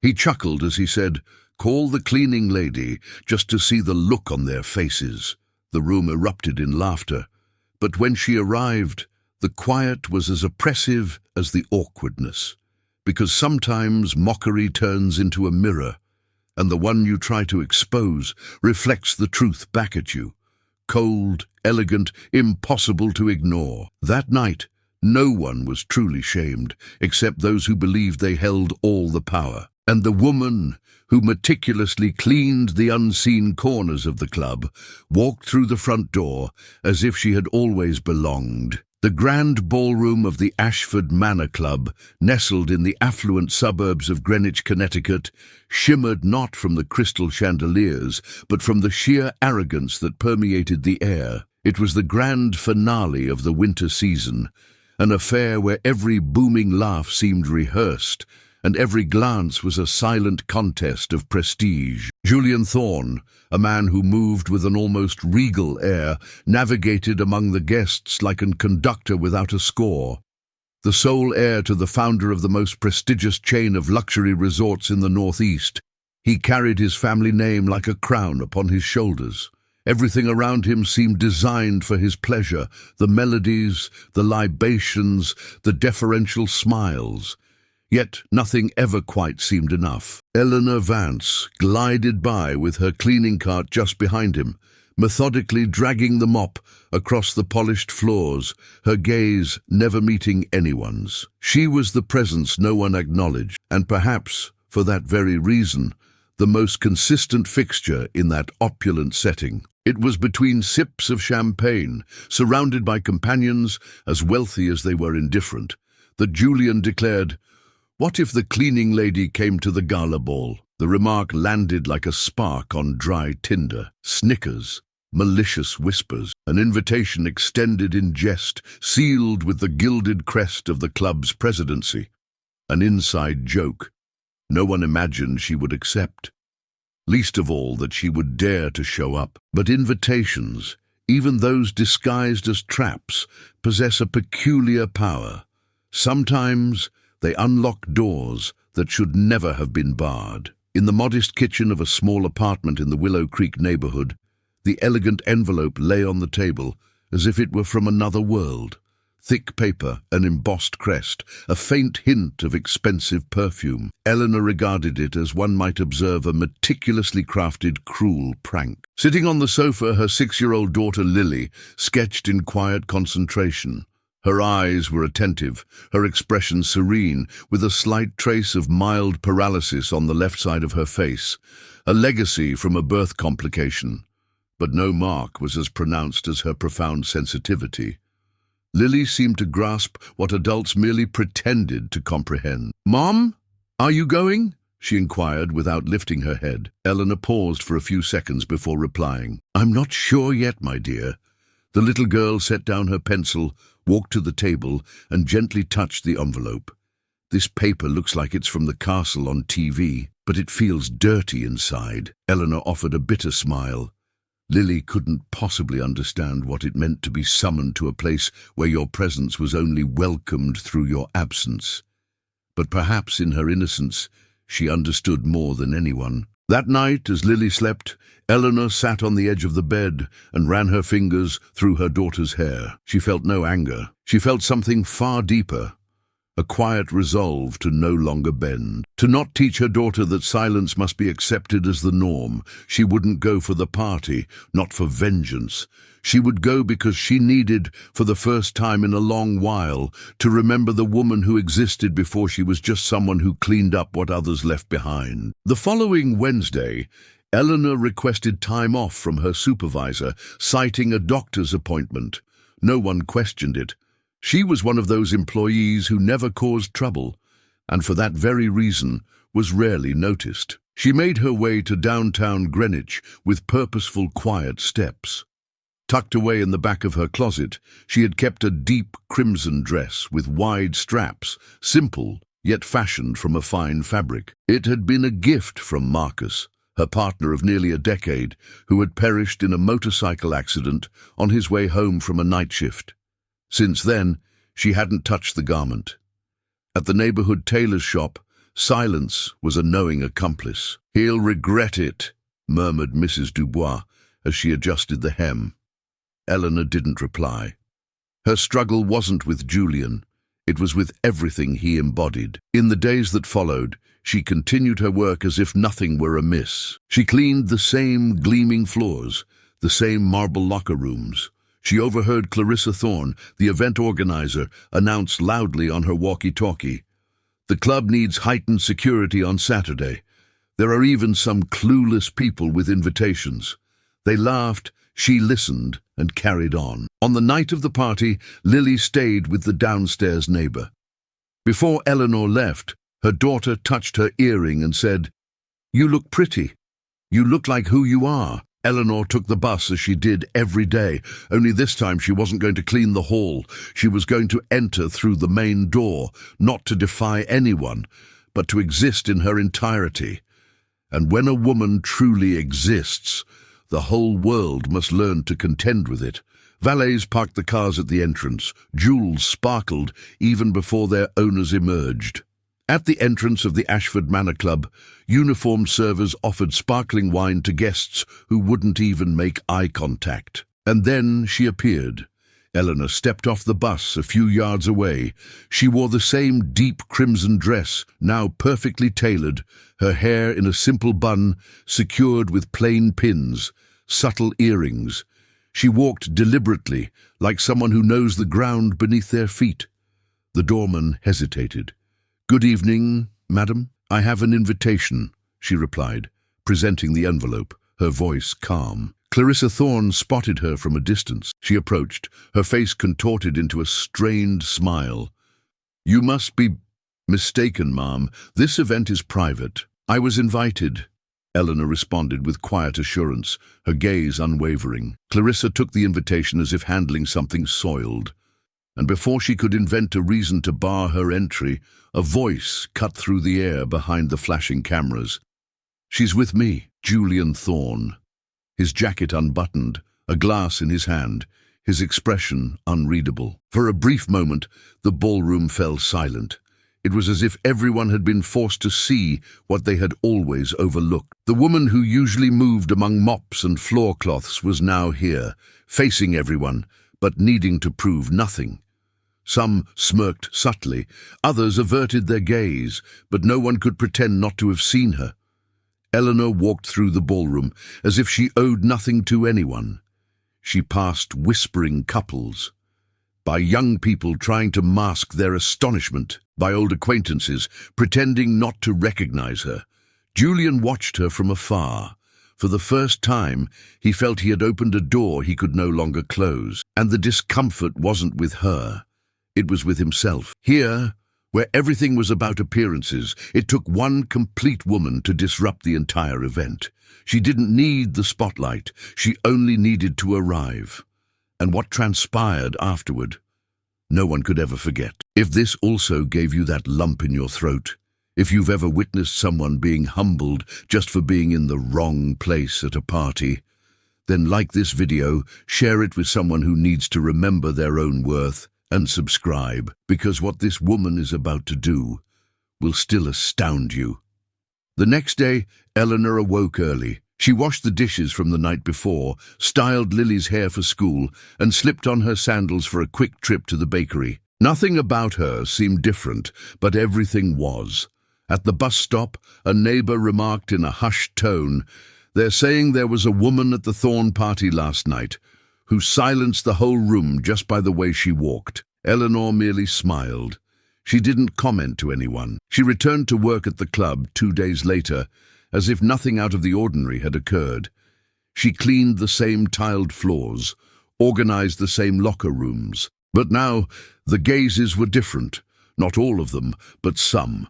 He chuckled as he said, "Call the cleaning lady, just to see the look on their faces." The room erupted in laughter, but when she arrived, the quiet was as oppressive as the awkwardness, because sometimes mockery turns into a mirror, and the one you try to expose reflects the truth back at you. Cold, elegant, impossible to ignore. That night, no one was truly shamed, except those who believed they held all the power. And the woman, who meticulously cleaned the unseen corners of the club, walked through the front door as if she had always belonged. The grand ballroom of the Ashford Manor Club, nestled in the affluent suburbs of Greenwich, Connecticut, shimmered not from the crystal chandeliers, but from the sheer arrogance that permeated the air. It was the grand finale of the winter season, an affair where every booming laugh seemed rehearsed, and every glance was a silent contest of prestige. Julian Thorne, a man who moved with an almost regal air, navigated among the guests like a conductor without a score. The sole heir to the founder of the most prestigious chain of luxury resorts in the Northeast, he carried his family name like a crown upon his shoulders. Everything around him seemed designed for his pleasure, the melodies, the libations, the deferential smiles. Yet nothing ever quite seemed enough. Eleanor Vance glided by with her cleaning cart just behind him, methodically dragging the mop across the polished floors, her gaze never meeting anyone's. She was the presence no one acknowledged, and perhaps, for that very reason, the most consistent fixture in that opulent setting. It was between sips of champagne, surrounded by companions as wealthy as they were indifferent, that Julian declared, "What if the cleaning lady came to the gala ball?" The remark landed like a spark on dry tinder. Snickers, malicious whispers, an invitation extended in jest, sealed with the gilded crest of the club's presidency. An inside joke. No one imagined she would accept. Least of all that she would dare to show up. But invitations, even those disguised as traps, possess a peculiar power. Sometimes they unlock doors that should never have been barred. In the modest kitchen of a small apartment in the Willow Creek neighborhood, the elegant envelope lay on the table as if it were from another world. Thick paper, an embossed crest, a faint hint of expensive perfume. Eleanor regarded it as one might observe a meticulously crafted, cruel prank. Sitting on the sofa, her 6-year-old daughter Lily sketched in quiet concentration. Her eyes were attentive, her expression serene, with a slight trace of mild paralysis on the left side of her face, a legacy from a birth complication. But no mark was as pronounced as her profound sensitivity. Lily seemed to grasp what adults merely pretended to comprehend. "Mom, are you going?" she inquired without lifting her head. Eleanor paused for a few seconds before replying. "I'm not sure yet, my dear." The little girl set down her pencil, walked to the table, and gently touched the envelope. "This paper looks like it's from the castle on TV, but it feels dirty inside." Eleanor offered a bitter smile. Lily couldn't possibly understand what it meant to be summoned to a place where your presence was only welcomed through your absence. But perhaps in her innocence, she understood more than anyone. That night, as Lily slept, Eleanor sat on the edge of the bed and ran her fingers through her daughter's hair. She felt no anger. She felt something far deeper, a quiet resolve to no longer bend. To not teach her daughter that silence must be accepted as the norm. She wouldn't go for the party, not for vengeance. She would go because she needed, for the first time in a long while, to remember the woman who existed before she was just someone who cleaned up what others left behind. The following Wednesday, Eleanor requested time off from her supervisor, citing a doctor's appointment. No one questioned it. She was one of those employees who never caused trouble, and for that very reason was rarely noticed. She made her way to downtown Greenwich with purposeful, quiet steps. Tucked away in the back of her closet, she had kept a deep crimson dress with wide straps, simple, yet fashioned from a fine fabric. It had been a gift from Marcus, her partner of nearly a decade, who had perished in a motorcycle accident on his way home from a night shift. Since then, she hadn't touched the garment. At the neighborhood tailor's shop, Silence was a knowing accomplice. "He'll regret it," murmured Mrs. Dubois as she adjusted the hem. Eleanor didn't reply. Her struggle wasn't with Julian. It was with everything he embodied. In the days that followed, she continued her work as if nothing were amiss. She cleaned the same gleaming floors, the same marble locker rooms. She overheard Clarissa Thorne, the event organizer, announce loudly on her walkie-talkie, "The club needs heightened security on Saturday. There are even some clueless people with invitations." They laughed, she listened, and carried on. On the night of the party, Lily stayed with the downstairs neighbor. Before Eleanor left, her daughter touched her earring and said, "You look pretty. You look like who you are." Eleanor took the bus as she did every day, only this time she wasn't going to clean the hall. She was going to enter through the main door, not to defy anyone, but to exist in her entirety. And when a woman truly exists, the whole world must learn to contend with it. Valets parked the cars at the entrance. Jewels sparkled even before their owners emerged. At the entrance of the Ashford Manor Club, uniformed servers offered sparkling wine to guests who wouldn't even make eye contact. And then she appeared. Eleanor stepped off the bus a few yards away. She wore the same deep crimson dress, now perfectly tailored, her hair in a simple bun, secured with plain pins, subtle earrings. She walked deliberately, like someone who knows the ground beneath their feet. The doorman hesitated. "Good evening, madam. I have an invitation," she replied, presenting the envelope, her voice calm. Clarissa Thorne spotted her from a distance. She approached, her face contorted into a strained smile. "You must be mistaken, ma'am. This event is private. I was invited," Eleanor responded with quiet assurance, her gaze unwavering. Clarissa took the invitation as if handling something soiled. And before she could invent a reason to bar her entry, a voice cut through the air behind the flashing cameras. "She's with me, Julian Thorne." His jacket unbuttoned, a glass in his hand, his expression unreadable. For a brief moment, the ballroom fell silent. It was as if everyone had been forced to see what they had always overlooked. The woman who usually moved among mops and floor cloths was now here, facing everyone, but needing to prove nothing. Some smirked subtly, others averted their gaze, but no one could pretend not to have seen her. Eleanor walked through the ballroom as if she owed nothing to anyone. She passed whispering couples, by young people trying to mask their astonishment, by old acquaintances pretending not to recognize her. Julian watched her from afar. For the first time, he felt he had opened a door he could no longer close, and the discomfort wasn't with her. It was with himself. Here, where everything was about appearances, it took one complete woman to disrupt the entire event. She didn't need the spotlight. She only needed to arrive. And what transpired afterward, no one could ever forget. If this also gave you that lump in your throat, if you've ever witnessed someone being humbled just for being in the wrong place at a party, then like this video, share it with someone who needs to remember their own worth, and subscribe, because what this woman is about to do will still astound you. The next day, Eleanor awoke early. She washed the dishes from the night before, styled Lily's hair for school, and slipped on her sandals for a quick trip to the bakery. Nothing about her seemed different, but everything was. At the bus stop, a neighbor remarked in a hushed tone, "They're saying there was a woman at the Thorne party last night who silenced the whole room just by the way she walked." Eleanor merely smiled. She didn't comment to anyone. She returned to work at the club 2 days later, as if nothing out of the ordinary had occurred. She cleaned the same tiled floors, organized the same locker rooms. But now, the gazes were different. Not all of them, but some.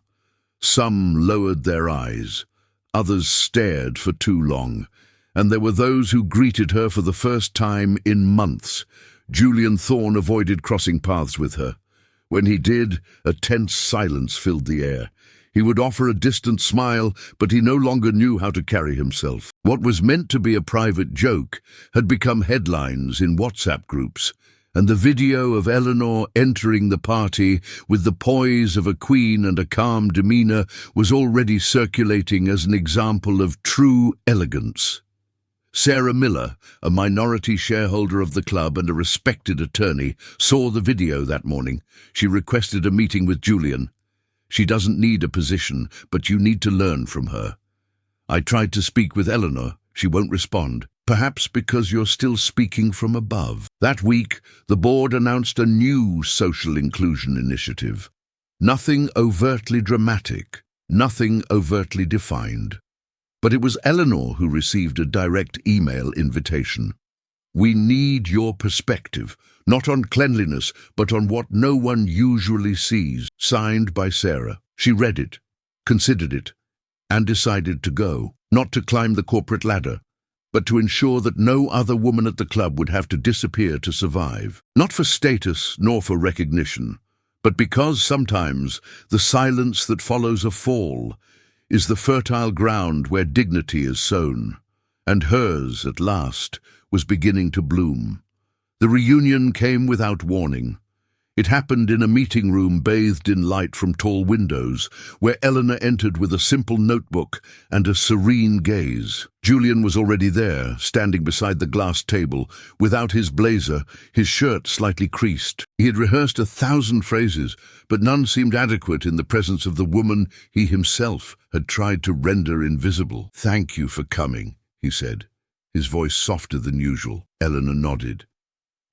Some lowered their eyes. Others stared for too long. And there were those who greeted her for the first time in months. Julian Thorne avoided crossing paths with her. When he did, a tense silence filled the air. He would offer a distant smile, but he no longer knew how to carry himself. What was meant to be a private joke had become headlines in WhatsApp groups, and the video of Eleanor entering the party with the poise of a queen and a calm demeanor was already circulating as an example of true elegance. Sarah Miller, a minority shareholder of the club and a respected attorney, saw the video that morning. She requested a meeting with Julian. She doesn't need a position, but you need to learn from her. I tried to speak with Eleanor. She won't respond. Perhaps because you're still speaking from above. That week, the board announced a new social inclusion initiative. Nothing overtly dramatic, nothing overtly defined. But it was Eleanor who received a direct email invitation. We need your perspective, not on cleanliness, but on what no one usually sees. Signed by Sarah. She read it, considered it, and decided to go. Not to climb the corporate ladder, but to ensure that no other woman at the club would have to disappear to survive. Not for status nor for recognition, but because sometimes the silence that follows a fall is the fertile ground where dignity is sown, and hers, at last, was beginning to bloom. The reunion came without warning. It happened in a meeting room bathed in light from tall windows, where Eleanor entered with a simple notebook and a serene gaze. Julian was already there, standing beside the glass table, without his blazer, his shirt slightly creased. He had rehearsed 1,000 phrases, but none seemed adequate in the presence of the woman he himself had tried to render invisible. "Thank you for coming," he said, his voice softer than usual. Eleanor nodded.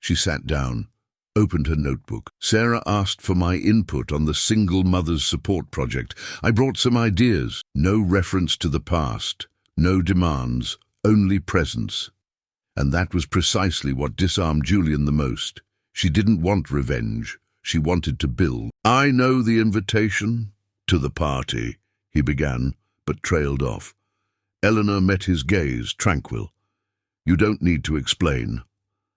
She sat down, opened her notebook. Sarah asked for my input on the Single Mothers Support Project. I brought some ideas. No reference to the past, no demands, only presence. And that was precisely what disarmed Julian the most. She didn't want revenge. She wanted to build. "I know the invitation to the party," he began, but trailed off. Eleanor met his gaze, tranquil. "You don't need to explain.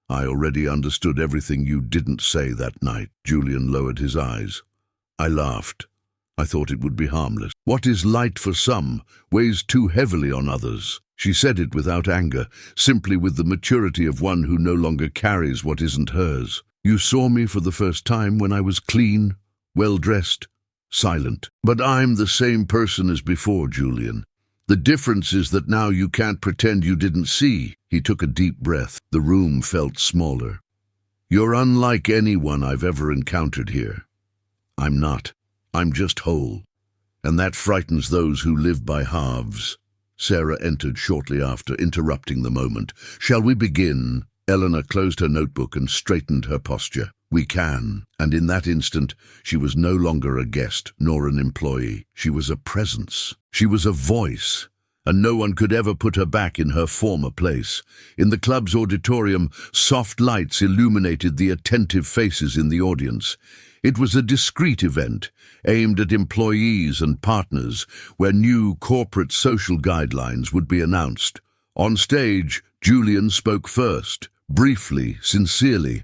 I already understood everything you didn't say that night." Julian lowered his eyes. I laughed. I thought it would be harmless. "What is light for some weighs too heavily on others." She said it without anger, simply with the maturity of one who no longer carries what isn't hers. "You saw me for the first time when I was clean, well-dressed, silent. But I'm the same person as before, Julian. The difference is that now you can't pretend you didn't see." He took a deep breath. The room felt smaller. "You're unlike anyone I've ever encountered here." "I'm not. I'm just whole. And that frightens those who live by halves." Sarah entered shortly after, interrupting the moment. "Shall we begin?" Eleanor closed her notebook and straightened her posture. "We can." And in that instant, she was no longer a guest nor an employee. She was a presence. She was a voice, and no one could ever put her back in her former place. In the club's auditorium, soft lights illuminated the attentive faces in the audience. It was a discreet event, aimed at employees and partners, where new corporate social guidelines would be announced. On stage, Julian spoke first, briefly, sincerely.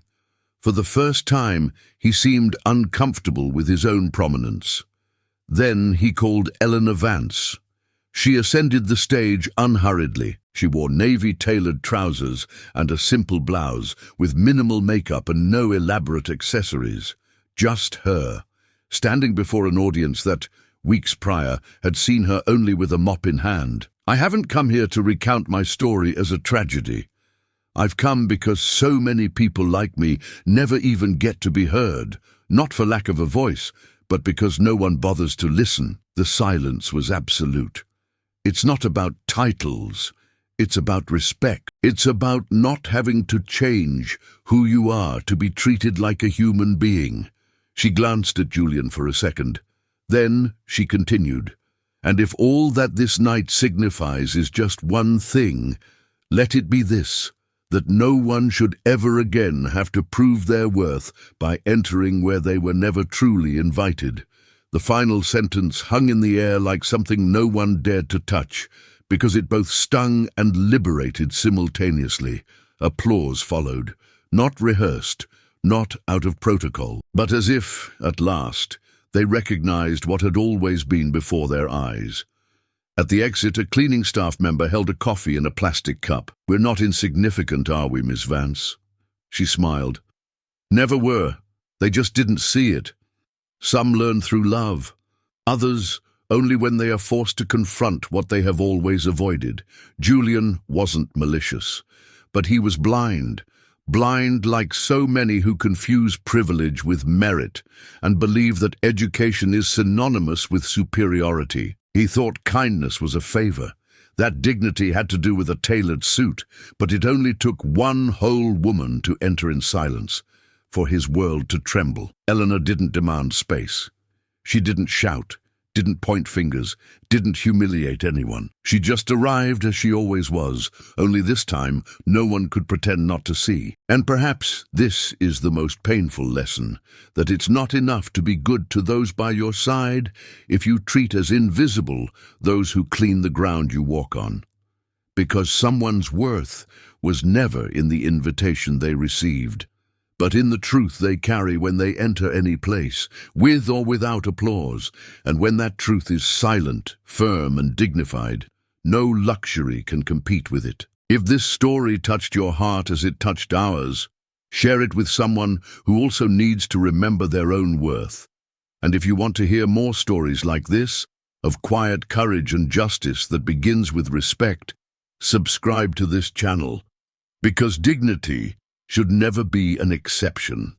For the first time, he seemed uncomfortable with his own prominence. Then he called Eleanor Vance. She ascended the stage unhurriedly. She wore navy-tailored trousers and a simple blouse, with minimal makeup and no elaborate accessories. Just her, standing before an audience that, weeks prior, had seen her only with a mop in hand. "I haven't come here to recount my story as a tragedy. I've come because so many people like me never even get to be heard, not for lack of a voice, but because no one bothers to listen." The silence was absolute. "It's not about titles. It's about respect. It's about not having to change who you are to be treated like a human being." She glanced at Julian for a second. Then she continued, "And if all that this night signifies is just one thing, let it be this: that no one should ever again have to prove their worth by entering where they were never truly invited." The final sentence hung in the air like something no one dared to touch, because it both stung and liberated simultaneously. Applause followed, not rehearsed, not out of protocol, but as if, at last, they recognized what had always been before their eyes. At the exit, a cleaning staff member held a coffee in a plastic cup. "We're not insignificant, are we, Miss Vance?" She smiled. Never were. They just didn't see it. Some learn through love. Others only when they are forced to confront what they have always avoided. Julian wasn't malicious, but he was blind. Blind like so many who confuse privilege with merit and believe that education is synonymous with superiority. He thought kindness was a favor. That dignity had to do with a tailored suit, but it only took one whole woman to enter in silence for his world to tremble. Eleanor didn't demand space. She didn't shout, didn't point fingers, didn't humiliate anyone. She just arrived as she always was, only this time no one could pretend not to see. And perhaps this is the most painful lesson, that it's not enough to be good to those by your side if you treat as invisible those who clean the ground you walk on. Because someone's worth was never in the invitation they received, but in the truth they carry when they enter any place, with or without applause. And when that truth is silent, firm, and dignified, no luxury can compete with it. If this story touched your heart as it touched ours, share it with someone who also needs to remember their own worth. And if you want to hear more stories like this, of quiet courage and justice that begins with respect, subscribe to this channel, because dignity should never be an exception.